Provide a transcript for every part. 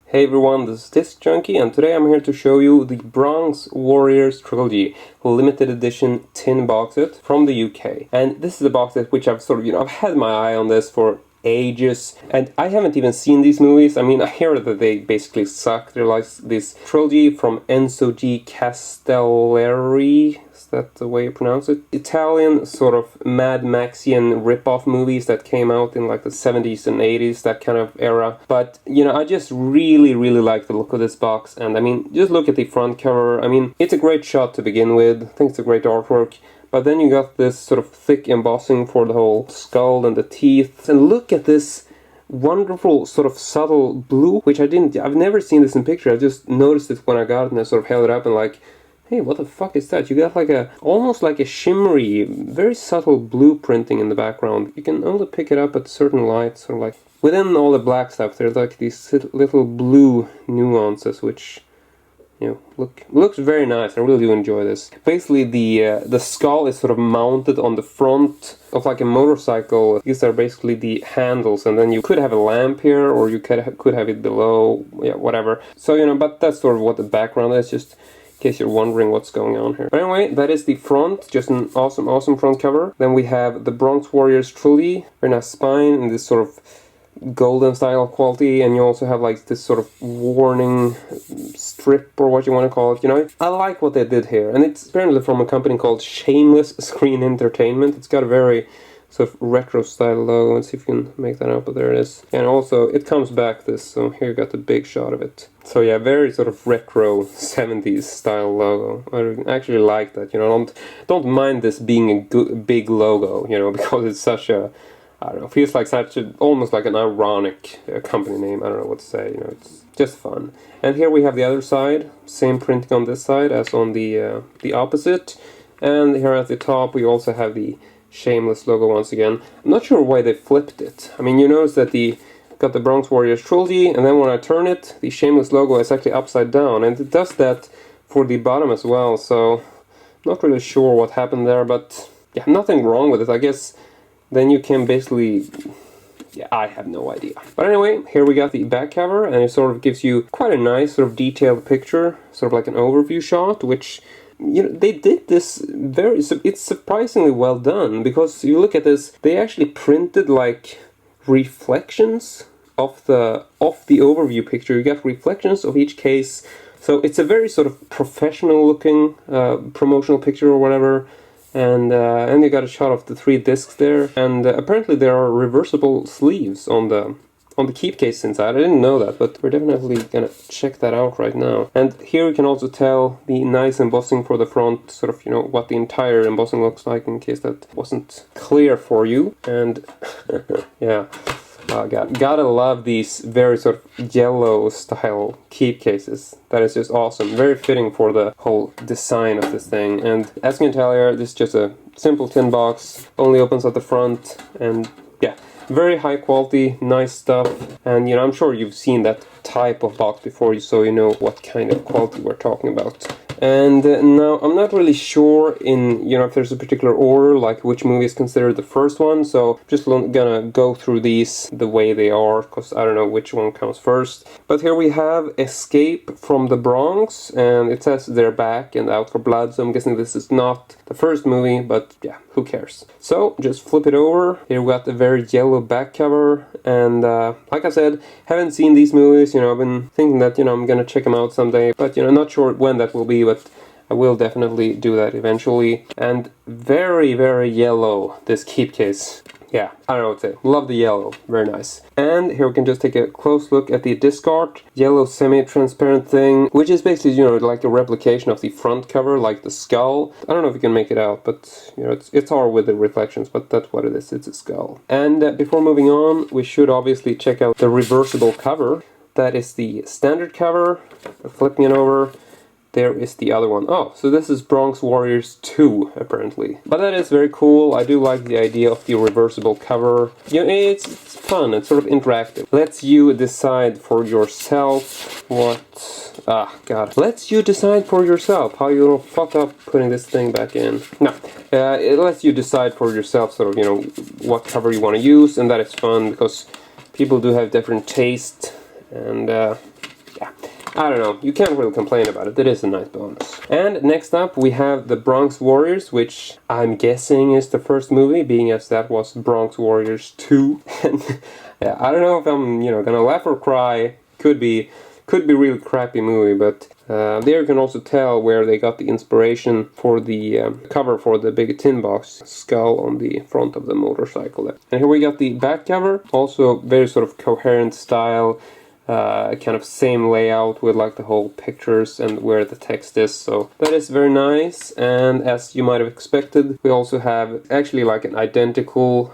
Hey everyone, this is Disc Junkie, and today I'm here to show you the Bronx Warriors Trilogy limited edition tin box set from the UK. And this is a box set which I've I've had my eye on this for ages, and I haven't even seen these movies. I mean, I hear that they basically suck. They're like this trilogy from Enzo G, Castellari. Is that the way you pronounce it? Italian sort of Mad Maxian rip-off movies that came out in like the 70s and 80s, that kind of era. But, I just really like the look of this box. And I mean, just look at the front cover. I mean, it's a great shot to begin with. I think it's a great artwork. But then you got this sort of thick embossing for the whole skull and the teeth. And look at this wonderful sort of subtle blue, which I've never seen this in picture. I just noticed it when I got it and I sort of held it up and like, hey, what the fuck is that? You got like almost like a shimmery, very subtle blue printing in the background. You can only pick it up at certain lights, sort of like within all the black stuff. There's like these little blue nuances, which looks very nice. I really do enjoy this. Basically, the skull is sort of mounted on the front of like a motorcycle. These are basically the handles, and then you could have a lamp here, or you could have it below. Yeah, whatever. So but that's sort of what the background is, just in case you're wondering what's going on here. But anyway, that is the front. Just an awesome front cover. Then we have the Bronx Warriors Trilogy. Very nice spine in this sort of golden style quality, and you also have like this sort of warning strip, or what you want to call it. I like what they did here, and it's apparently from a company called Shameless Screen Entertainment. It's got a very sort of retro style logo. Let's see if you can make that out, but there it is. And also it comes back this, so here you got the big shot of it. So yeah, very sort of retro 70s style logo. I actually like that. Don't mind this being a big logo, because it's such a, I don't know, feels like almost like an ironic company name. I don't know what to say, it's just fun. And here we have the other side, same printing on this side as on the opposite. And here at the top we also have the Shameless logo once again. I'm not sure why they flipped it. I mean, you notice that got the Bronx Warriors Trilogy, and then when I turn it, the Shameless logo is actually upside down, and it does that for the bottom as well, so not really sure what happened there, but yeah, nothing wrong with it. I guess then you can basically, yeah, I have no idea. But anyway, here we got the back cover, and it sort of gives you quite a nice sort of detailed picture, sort of like an overview shot, which, they did this it's surprisingly well done, because you look at this, they actually printed like reflections of the overview picture. You got reflections of each case, so it's a very sort of professional looking promotional picture or whatever. And you got a shot of the 3 discs there, and apparently there are reversible sleeves on the keep case inside. I didn't know that, but we're definitely gonna check that out right now. And here you can also tell the nice embossing for the front, sort of, what the entire embossing looks like, in case that wasn't clear for you. And yeah, gotta love these very sort of yellow style keep cases. That is just awesome. Very fitting for the whole design of this thing. And as you can tell here, this is just a simple tin box, only opens at the front, and yeah, very high quality, nice stuff. And I'm sure you've seen that type of box before, so you know what kind of quality we're talking about. And now I'm not really sure if there's a particular order, like which movie is considered the first one, so just gonna go through these the way they are, because I don't know which one comes first. But here we have Escape from the Bronx, and it says they're back and out for blood, so I'm guessing this is not the first movie, but yeah, who cares. So just flip it over. Here we got the very yellow back cover, and like I said, haven't seen these movies. I've been thinking that I'm gonna check them out someday, but not sure when that will be, but I will definitely do that eventually. And very yellow, this keep case. Yeah, I don't know what to say. Love the yellow. Very nice. And here we can just take a close look at the disc art. Yellow semi-transparent thing, which is basically, like a replication of the front cover, like the skull. I don't know if you can make it out, but, it's all with the reflections, but that's what it is. It's a skull. And before moving on, we should obviously check out the reversible cover. That is the standard cover. Flipping it over, there is the other one. Oh, so this is Bronx Warriors 2, apparently. But that is very cool. I do like the idea of the reversible cover. It's fun, it's sort of interactive. Lets you decide for yourself what... Lets you decide for yourself how you'll fuck up putting this thing back in. No, it lets you decide for yourself sort of, what cover you want to use, and that is fun, because people do have different taste, and I don't know, you can't really complain about it. It is a nice bonus. And next up we have the Bronx Warriors, which I'm guessing is the first movie, being as that was Bronx Warriors 2. And yeah, I don't know if I'm, you know, gonna laugh or cry. Could be really crappy movie, but there you can also tell where they got the inspiration for the cover for the big tin box skull on the front of the motorcycle. And here we got the back cover, also very sort of coherent style, kind of same layout with like the whole pictures and where the text is, so that is very nice. And as you might have expected, we also have actually like an identical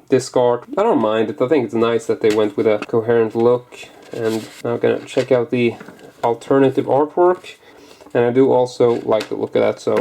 disc art. I don't mind it, I think it's nice that they went with a coherent look. And now I'm gonna check out the alternative artwork, and I do also like the look of that, so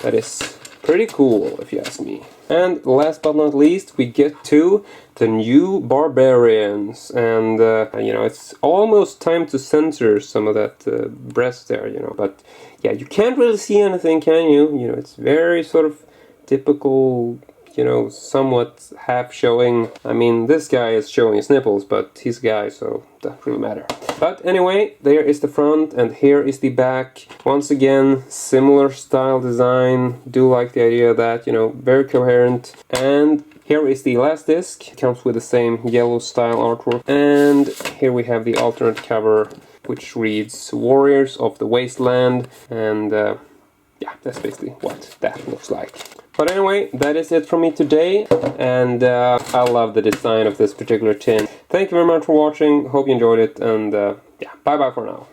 that is pretty cool if you ask me. And last but not least, we get to the new Barbarians, and you know, it's almost time to censor some of that breast there, you know, but yeah, you can't really see anything, can you? You know, it's very sort of typical, you know, somewhat half showing. I mean, this guy is showing his nipples, but he's a guy, so it doesn't really matter. But anyway, there is the front, and here is the back. Once again, similar style design. Do like the idea of that, you know, very coherent. And here is the last disc. It comes with the same yellow style artwork. And here we have the alternate cover, which reads Warriors of the Wasteland. And yeah, that's basically what that looks like. But anyway, that is it from me today, and I love the design of this particular tin. Thank you very much for watching, hope you enjoyed it, and yeah, bye bye for now.